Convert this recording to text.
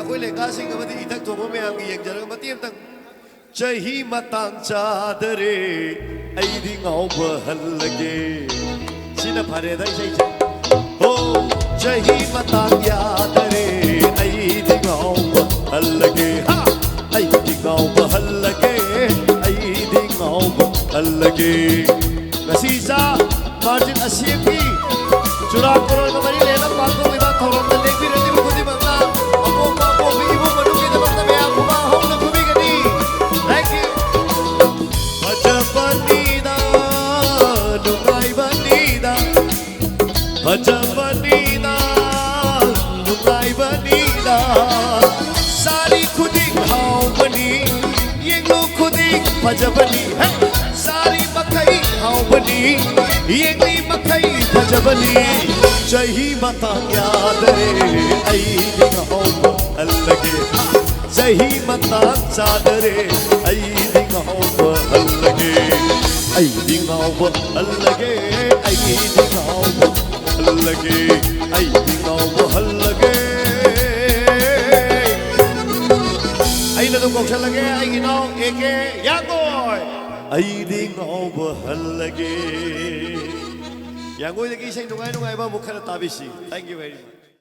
कोई लेका सिंह मती इधर तो वो में आंगी एक जगह मती हम तक चही मतंग चादरे ऐदी गाँव बहल लगे सिना फरे दाई सही हो चही मतंग यादरे ऐदी गाँव बहल लगे हाँ ऐदी गाँव बहल लगे ऐदी गाँव बहल लगे नसीसा मार्जिन असीफी चुरा करोड़ कमरी लेना पाको विवाह थोड़ा तो देख भी रहती बुद्धि बनना अपो पापो भी वो मनु की दबंग में आप हुआ हो न भूमि गनी थैंक यू भजपनीदा नुगाई बनीदा भजपनीदा नुगाई बनीदा सारी खुदी खाओ बनी ये लो खुदी भजपनी है सारी मकई खाओ बनी ये मकई भजबनी चही मता याद रे ऐ दिगाओ बहल लगे चही मता याद रे ऐ दिगाओ बहल लगे ऐ दिगाओ बहल लगे ऐ दिगाओ बहल लगे ऐ दिगाओ बहल लगे ऐ न तो कौशल लगे ऐ गिनाओ एके यागोय ऐ दिगाओ बहल लगे Yang gue lagi saya nungai-nungai bawa muka tabi sih. Thank you very much.